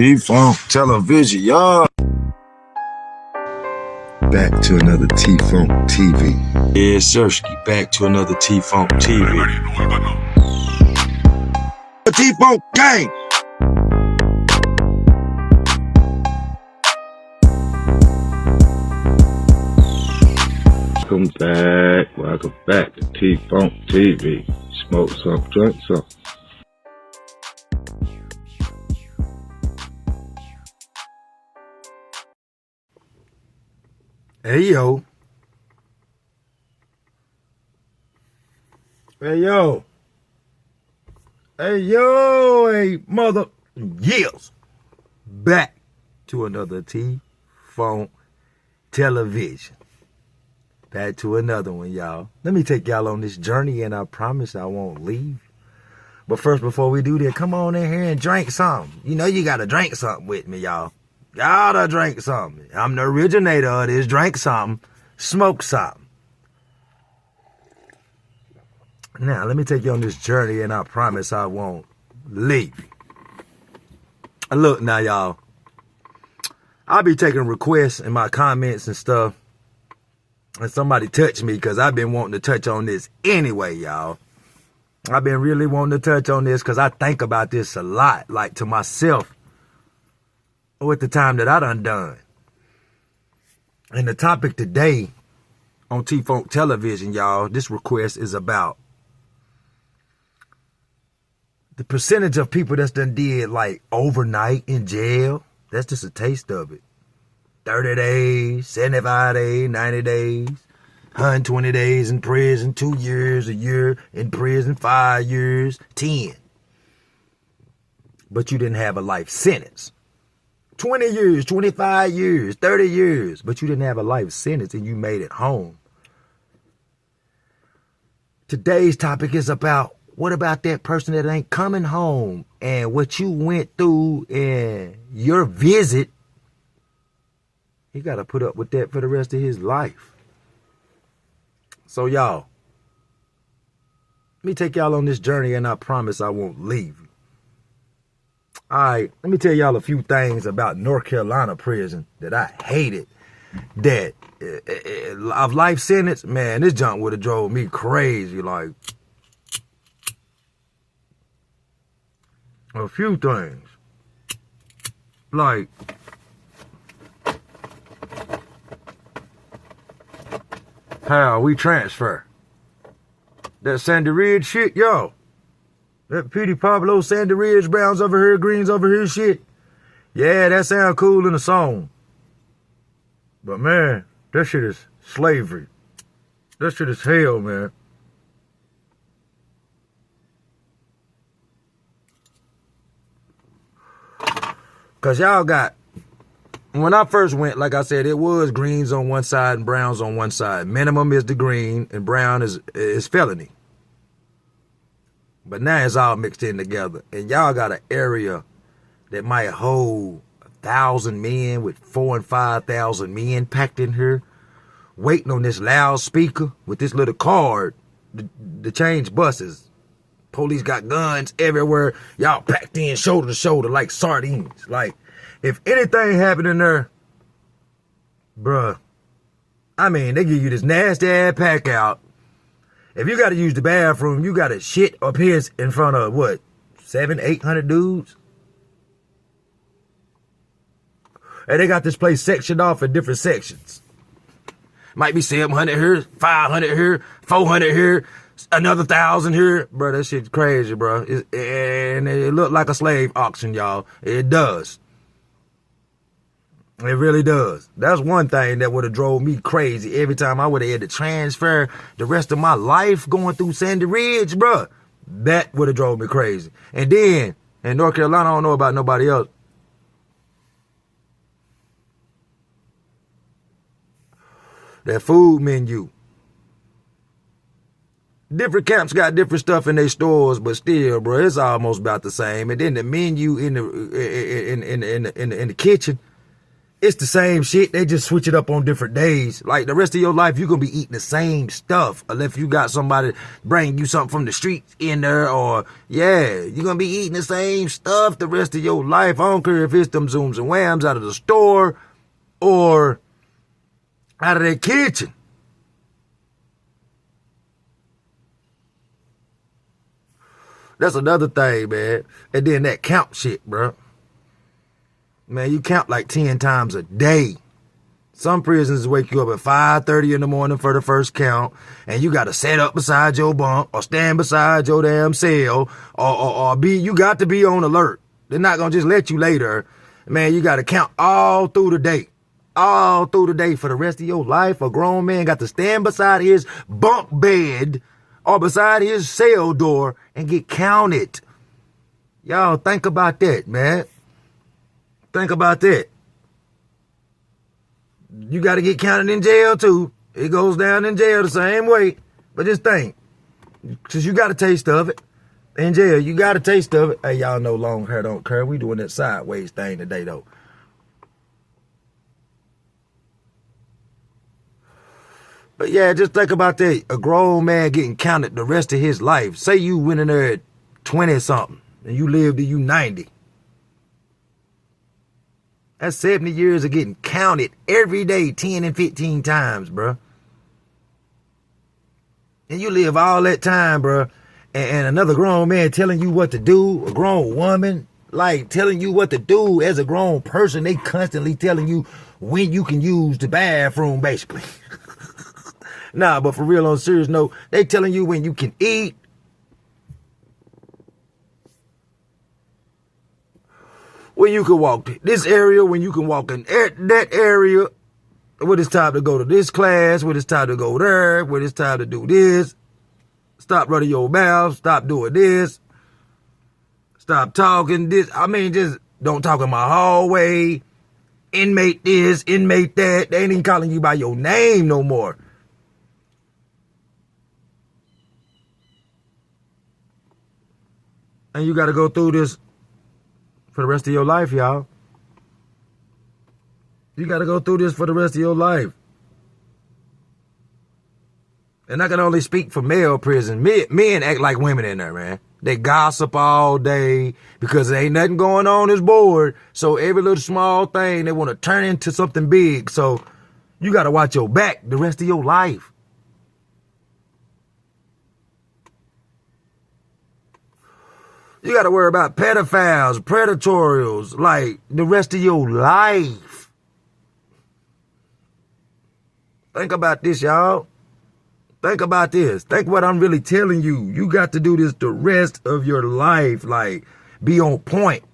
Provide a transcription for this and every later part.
T-Funk television, y'all. Back to another T-Funk TV. Yeah, Sirski, back to another T-Funk TV. T-Funk gang. Welcome back to T-Funk TV. Smoke some, drink some. Hey yo. Hey yo. Hey mother. Yes. Back to another T-Funk television. Back to another one, y'all. Let me take y'all on this journey, and I promise I won't leave. But first, before we do that, come on in here and drink something. You know you gotta drink something with me, y'all. Gotta drink something. I'm the originator of this. Drink something. Smoke something. Now, let me take you on this journey, and I promise I won't leave. Look, now, y'all. I'll be taking requests in my comments and stuff. And somebody touch me, because I've been wanting to touch on this anyway, y'all. I've been really wanting to touch on this because I think about this a lot, like to myself. With the time that I done. And the topic today on T-Funk television, y'all, this request is about the percentage of people that's done did like overnight in jail. That's just a taste of it. 30 days, 75 days, 90 days, 120 days in prison, 2 years, a year in prison, 5 years, 10. But you didn't have a life sentence. 20 years, 25 years, 30 years, but you didn't have a life sentence and you made it home. Today's topic is about, what about that person that ain't coming home and what you went through in your visit? He got to put up with that for the rest of his life. So y'all, let me take y'all on this journey, and I promise I won't leave you. All right, let me tell y'all a few things about North Carolina prison that I hated. That of life sentence, man, this junk would have drove me crazy. Like, a few things. Like, how we transfer. That Sandy Ridge shit, yo. That Petey Pablo, Sandy Ridge, Browns over here, Greens over here shit. Yeah, that sound cool in a song. But man, that shit is slavery. That shit is hell, man. Cause y'all got, when I first went, like I said, it was Greens on one side and Browns on one side. Minimum is the green and brown is felony. But now it's all mixed in together. And y'all got an area that might hold 1,000 men with 4,000 and 5,000 men packed in here, waiting on this loudspeaker with this little card to change buses. Police got guns everywhere. Y'all packed in shoulder to shoulder like sardines. Like, if anything happened in there, bruh, I mean, they give you this nasty ass pack out. If you got to use the bathroom, you got to shit or piss in front of, what, 700-800 dudes? And they got this place sectioned off in different sections. Might be 700 here, 500 here, 400 here, another 1,000 here. Bro, that shit's crazy, bro. And it looked like a slave auction, y'all. It does. It really does. That's one thing that would have drove me crazy every time I would have had to transfer the rest of my life going through Sandy Ridge, bruh. That would have drove me crazy. And then, in North Carolina, I don't know about nobody else. That food menu. Different camps got different stuff in their stores, but still, bro, it's almost about the same. And then the menu in the kitchen, It's the same shit. They just switch it up on different days. Like the rest of your life, you're going to be eating the same stuff. Unless you got somebody bring you something from the streets in there. Or, yeah, you're going to be eating the same stuff the rest of your life. I don't care if it's them Zooms and Whams out of the store or out of their kitchen. That's another thing, man. And then that count shit, bro. Man, you count like 10 times a day. Some prisons wake you up at 5:30 in the morning for the first count, and you got to set up beside your bunk or stand beside your damn cell or you got to be on alert. They're not going to just let you lay there. Man, you got to count all through the day. All through the day for the rest of your life. A grown man got to stand beside his bunk bed or beside his cell door and get counted. Y'all think about that, man. Think about that. You got to get counted in jail, too. It goes down in jail the same way. But just think, because you got a taste of it. In jail, you got a taste of it. Hey, y'all know long hair don't curl. We doing that sideways thing today, though. But yeah, just think about that. A grown man getting counted the rest of his life. Say you went in there at 20-something and you lived to you 90. That's 70 years of getting counted every day, 10 and 15 times, bro. And you live all that time, bro. And another grown man telling you what to do, a grown woman, like telling you what to do as a grown person. They constantly telling you when you can use the bathroom, basically. Nah, but for real, on a serious note, they telling you when you can eat. When you can walk this area, when you can walk in that area, when it's time to go to this class, when it's time to go there, when it's time to do this. Stop running your mouth, stop doing this. Stop talking this. I mean, just don't talk in my hallway. Inmate this, inmate that. They ain't even calling you by your name no more. And you got to go through this for the rest of your life, y'all. You got to go through this for the rest of your life. And I can only speak for male prison. Men act like women in there, man. They gossip all day because there ain't nothing going on this board. So every little small thing, they want to turn into something big. So you got to watch your back the rest of your life. You got to worry about pedophiles, predatorials, like the rest of your life. Think about this, y'all. Think about this. Think what I'm really telling you. You got to do this the rest of your life. Like, be on point.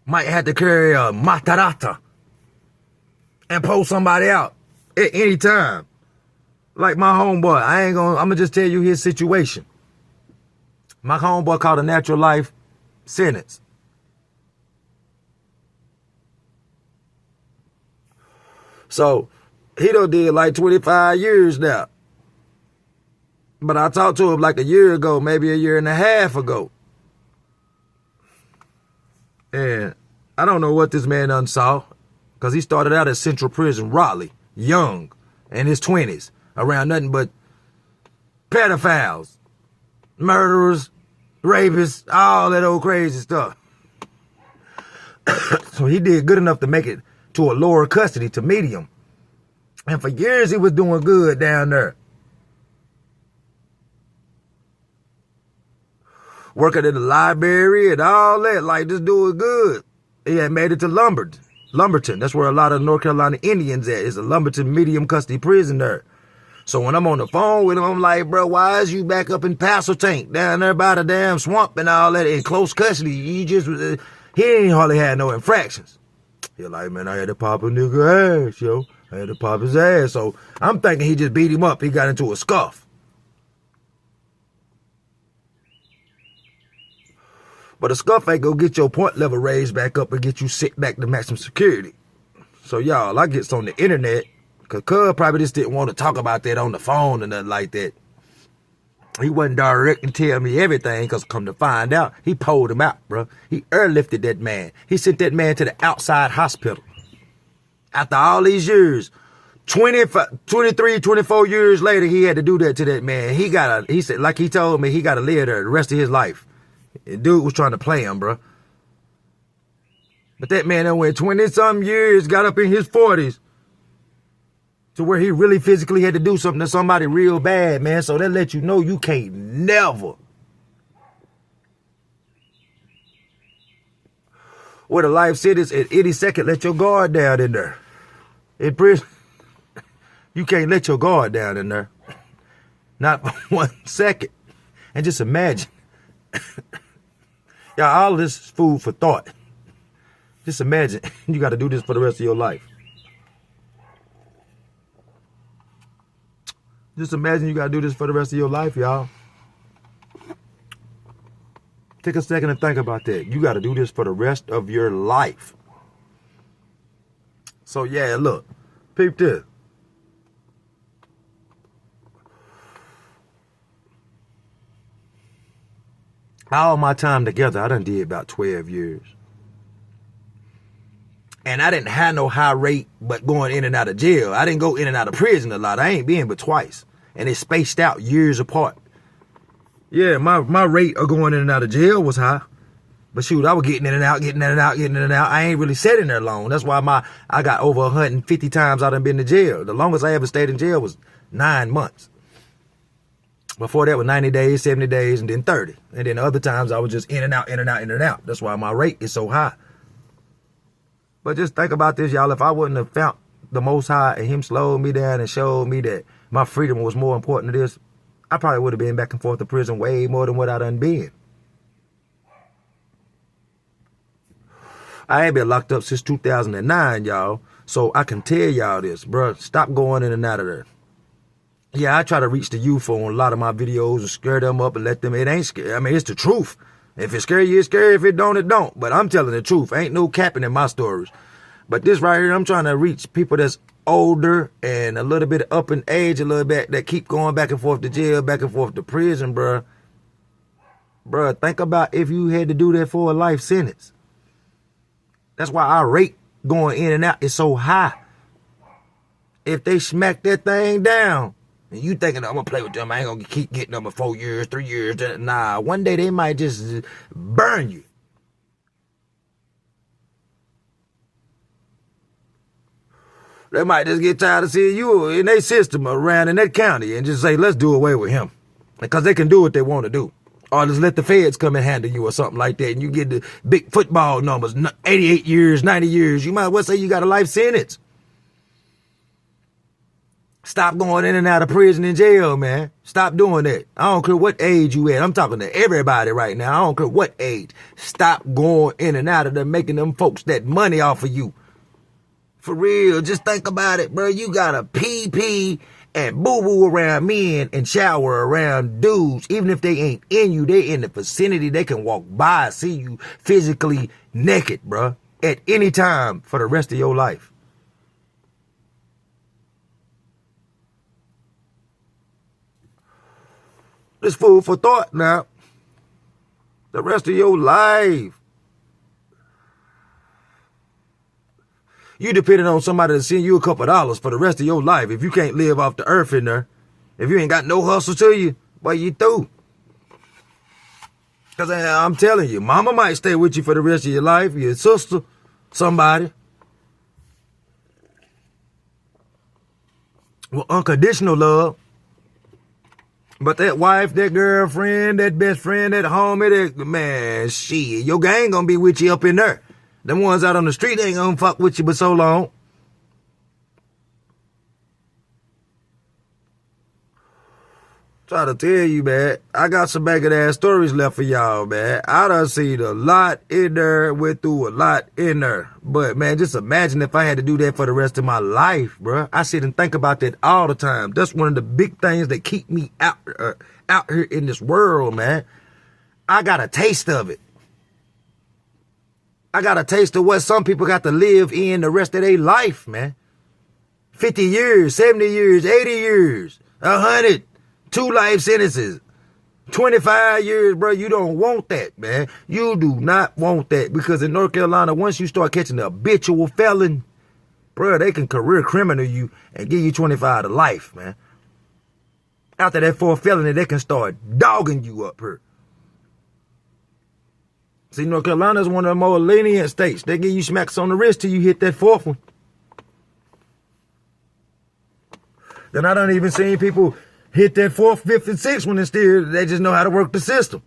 Might have to carry a matarata and pull somebody out at any time. Like my homeboy, I'm going to just tell you his situation. My homeboy caught a natural life sentence. So, he done did like 25 years now. But I talked to him like a year ago, maybe a year and a half ago. And I don't know what this man done saw. Because he started out at Central Prison, Raleigh, young, in his 20s. Around nothing but pedophiles, murderers, rapists, all that old crazy stuff. So he did good enough to make it to a lower custody, to medium. And for years, he was doing good down there. Working in the library and all that, like just doing good. He had made it to Lumberton. That's where a lot of North Carolina Indians at. It's a Lumberton medium custody prison there. So when I'm on the phone with him, I'm like, bro, why is you back up in Paso Tank down there by the damn swamp and all that in close custody? He ain't hardly had no infractions. He's like, man, I had to pop a nigga ass, yo. I had to pop his ass. So I'm thinking he just beat him up. He got into a scuff. But a scuff ain't gonna get your point level raised back up and get you sit back to maximum security. So y'all, I gets on the internet, because Cub probably just didn't want to talk about that on the phone and nothing like that. He wasn't direct and tell me everything, because come to find out, he pulled him out, bro. He airlifted that man. He sent that man to the outside hospital. After all these years, 23, 24 years later, he had to do that to that man. He said, like he told me, he got to live there the rest of his life. And dude was trying to play him, bro. But that man that went 20-something years, got up in his 40s, to where he really physically had to do something to somebody real bad, man. So that let you know you can't never. With a life sentence, at any second, let your guard down in there. In prison, you can't let your guard down in there. Not for 1 second. And just imagine. Y'all, all of this is food for thought. Just imagine you got to do this for the rest of your life. Just imagine you got to do this for the rest of your life, y'all. Take a second and think about that. You got to do this for the rest of your life. So, yeah, look. Peep this. All my time together, I done did about 12 years. And I didn't have no high rate, but going in and out of jail. I didn't go in and out of prison a lot. I ain't been but twice. And it's spaced out years apart. Yeah, my rate of going in and out of jail was high. But shoot, I was getting in and out, getting in and out, getting in and out. I ain't really sat in there long. That's why I got over 150 times I done been to jail. The longest I ever stayed in jail was 9 months. Before that was 90 days, 70 days, and then 30. And then other times I was just in and out, in and out, in and out. That's why my rate is so high. But just think about this, y'all. If I wouldn't have found the Most High and him slowed me down and showed me that my freedom was more important than this, I probably would have been back and forth to prison way more than what I done been. I ain't been locked up since 2009, y'all. So I can tell y'all this, bro. Stop going in and out of there. Yeah, I try to reach the youth on a lot of my videos and scare them up and let them, it ain't scary. I mean, it's the truth. If it's scary, it's scary. If it don't, it don't. But I'm telling the truth. Ain't no capping in my stories. But this right here, I'm trying to reach people that's older and a little bit up in age, a little bit, that keep going back and forth to jail, back and forth to prison, bruh. Bruh, think about if you had to do that for a life sentence. That's why our rate going in and out is so high. If they smack that thing down, and you thinking, I'm going to play with them, I ain't going to keep getting them for 4 years, 3 years. Nah, one day they might just burn you. They might just get tired of seeing you in their system around in that county and just say, let's do away with him. Because they can do what they want to do. Or just let the feds come and handle you or something like that. And you get the big football numbers, 88 years, 90 years. You might as well say you got a life sentence. Stop going in and out of prison and jail, man. Stop doing that. I don't care what age you at. I'm talking to everybody right now. I don't care what age. Stop going in and out of there, making them folks that money off of you. For real, just think about it, bro. You got to pee and boo-boo around men and shower around dudes. Even if they ain't in you, they in the vicinity. They can walk by, see you physically naked, bro, at any time for the rest of your life. It's food for thought now. The rest of your life. You depending on somebody to send you a couple of dollars for the rest of your life. If you can't live off the earth in there, if you ain't got no hustle to you, well, you through. Because I'm telling you, mama might stay with you for the rest of your life, your sister, somebody. Well, unconditional love. But that wife, that girlfriend, that best friend, that homie, that, man, shit, your gang gonna be with you up in there. Them ones out on the street ain't gonna fuck with you but so long. Try to tell you, man, I got some back of ass stories left for y'all, man. I done seen a lot in there, went through a lot in there. But, man, just imagine if I had to do that for the rest of my life, bruh. I sit and think about that all the time. That's one of the big things that keep me out here in this world, man. I got a taste of it. I got a taste of what some people got to live in the rest of their life, man. 50 years, 70 years, 80 years, 100, 2 life sentences. 25 years, bro, you don't want that, man. You do not want that, because in North Carolina, once you start catching the habitual felon, bro, they can career criminal you and give you 25 to life, man. After that fourth felony, they can start dogging you up here. See, North Carolina is one of the more lenient states. They give you smacks on the wrist till you hit that fourth one. Then I don't even see people hit that fourth, fifth, and sixth one and still, they just know how to work the system.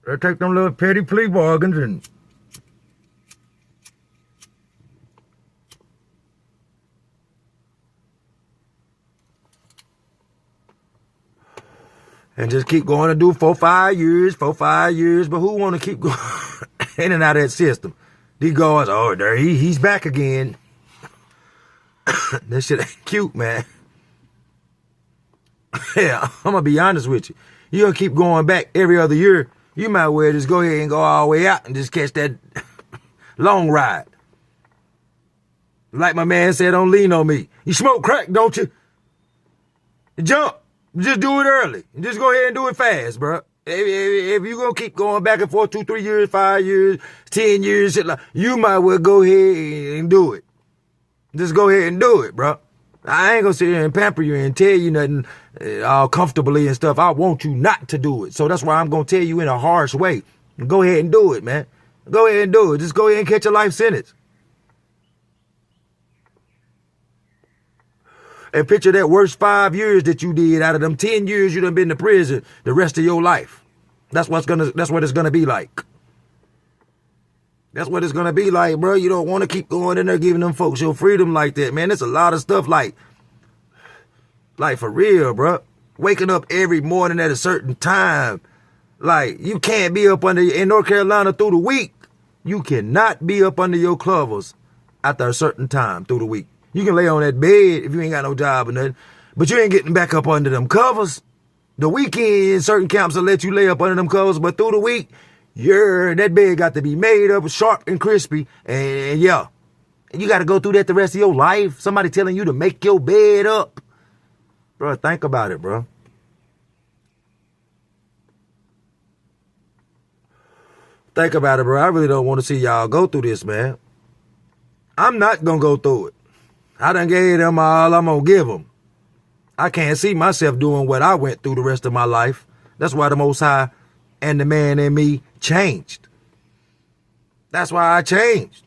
They take them little petty plea bargains and just keep going to do 4-5 years. But who want to keep going in and out of that system? These guys, oh, there he's back again. That shit ain't cute, man. Yeah, I'm gonna be honest with you. You're gonna keep going back every other year. You might well just go ahead and go all the way out and just catch that long ride. Like my man said, don't lean on me. You smoke crack, don't you? Jump. Just do it early. Just go ahead and do it fast, bro. If you're going to keep going back and forth 2, 3 years, 5 years, 10 years, shit like, you might well go ahead and do it. Just go ahead and do it, bro. I ain't going to sit here and pamper you and tell you nothing all comfortably and stuff. I want you not to do it. So that's why I'm going to tell you in a harsh way. Go ahead and do it, man. Go ahead and do it. Just go ahead and catch a life sentence. And picture that worst 5 years that you did out of them 10 years you done been to prison the rest of your life. That's what it's gonna be like. That's what it's gonna be like, bro. You don't want to keep going in there giving them folks your freedom like that, man. There's a lot of stuff like for real, bro. Waking up every morning at a certain time. Like, you can't be up in North Carolina through the week. You cannot be up under your covers after a certain time through the week. You can lay on that bed if you ain't got no job or nothing, but you ain't getting back up under them covers. The weekend, certain camps will let you lay up under them covers, but through the week, that bed got to be made up, sharp and crispy, and yeah. And you got to go through that the rest of your life. Somebody telling you to make your bed up. Bro, think about it, bro. Think about it, bro. I really don't want to see y'all go through this, man. I'm not going to go through it. I done gave them all I'm going to give them. I can't see myself doing what I went through the rest of my life. That's why the Most High and the man in me changed. That's why I changed.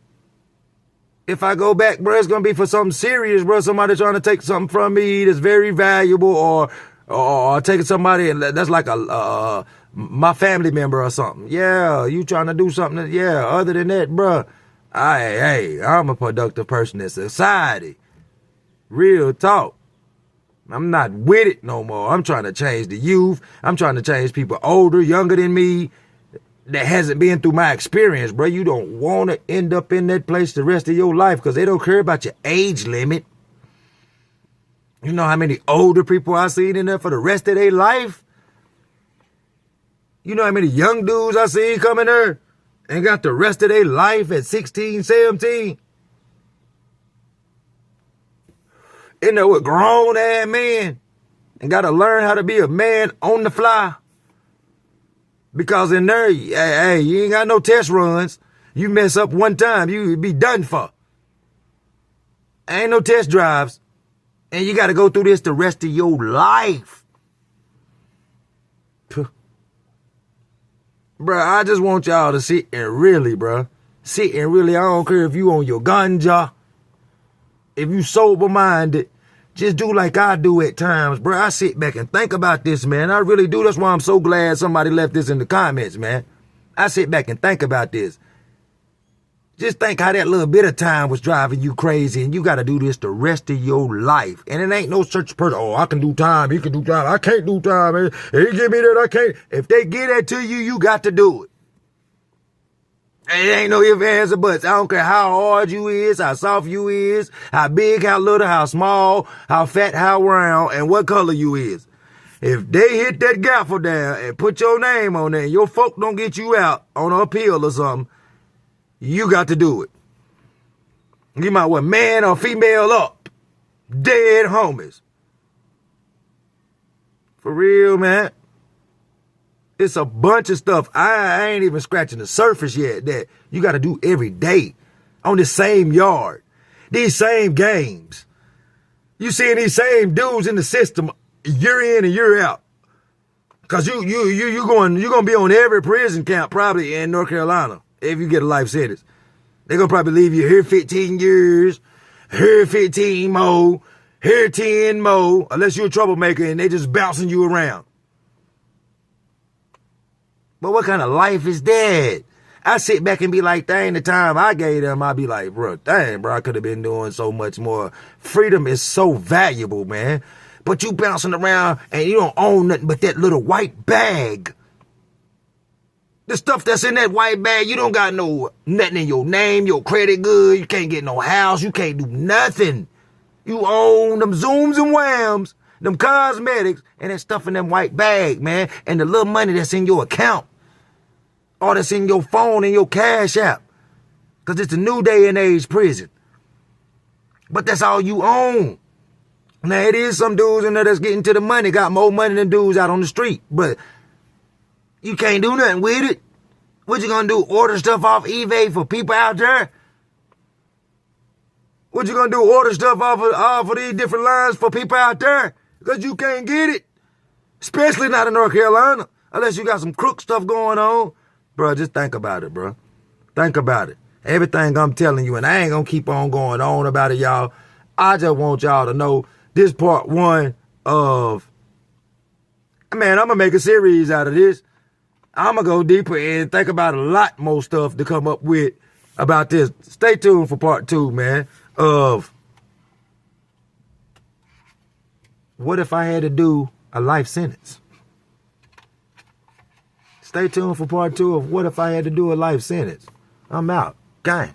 If I go back, bro, it's going to be for something serious, bro. Somebody trying to take something from me that's very valuable, or taking somebody that's like my family member or something. Yeah, you trying to do something. Yeah, other than that, bro, I'm a productive person in society. Real talk. I'm not with it no more. I'm trying to change the youth. I'm trying to change people older, younger than me, that hasn't been through my experience, bro. You don't want to end up in that place the rest of your life because they don't care about your age limit. You know how many older people I seen in there for the rest of their life? You know how many young dudes I seen coming there and got the rest of their life at 16, 17? In there with grown-ass men and got to learn how to be a man on the fly. Because in there, hey, you ain't got no test runs. You mess up one time, you be done for. Ain't no test drives. And you got to go through this the rest of your life. Bruh, I just want y'all to sit and really, bruh. Sit and really, I don't care if you on your ganja. If you sober-minded, just do like I do at times, bro. I sit back and think about this, man. I really do. That's why I'm so glad somebody left this in the comments, man. I sit back and think about this. Just think how that little bit of time was driving you crazy, and you got to do this the rest of your life. And it ain't no such person, oh, I can do time, he can do time. I can't do time, man. He give me that, I can't. If they give that to you, you got to do it. It ain't no ifs, ands, or buts. I don't care how hard you is, how soft you is, how big, how little, how small, how fat, how round, and what color you is. If they hit that gaffle down and put your name on there and your folk don't get you out on an appeal or something, you got to do it. You might want man or female up. Dead homies. For real, man. It's a bunch of stuff. I ain't even scratching the surface yet that you got to do every day on the same yard. These same games. You seeing these same dudes in the system year in and year out. Cause you gonna be on every prison camp probably in North Carolina if you get a life sentence. They're gonna probably leave you here 15 years, here 15 more, here 10 more, unless you're a troublemaker and they just bouncing you around. But what kind of life is that? I sit back and be like, dang, the time I gave them, I'd be like, bro, dang, bro, I could have been doing so much more. Freedom is so valuable, man. But you bouncing around and you don't own nothing but that little white bag. The stuff that's in that white bag, you don't got nothing in your name, your credit good, you can't get no house, you can't do nothing. You own them zooms and whams, them cosmetics, and that stuff in them white bag, man, and the little money that's in your account. Or that's in your phone and your cash app. Because it's a new day and age prison. But that's all you own. Now, it is some dudes in there that's getting to the money, got more money than dudes out on the street. But you can't do nothing with it. What you gonna do, order stuff off eBay for people out there? What you gonna do, order stuff off of these different lines for people out there? Because you can't get it. Especially not in North Carolina. Unless you got some crook stuff going on. Bro, just think about it, bro. Think about it. Everything I'm telling you, and I ain't gonna keep on going on about it, y'all. I just want y'all to know this part one of, man, I'm gonna make a series out of this. I'm gonna go deeper and think about a lot more stuff to come up with about this. Stay tuned for part two, man, of what if I had to do a life sentence. Stay tuned for part two of what if I had to do a life sentence. I'm out. Gang.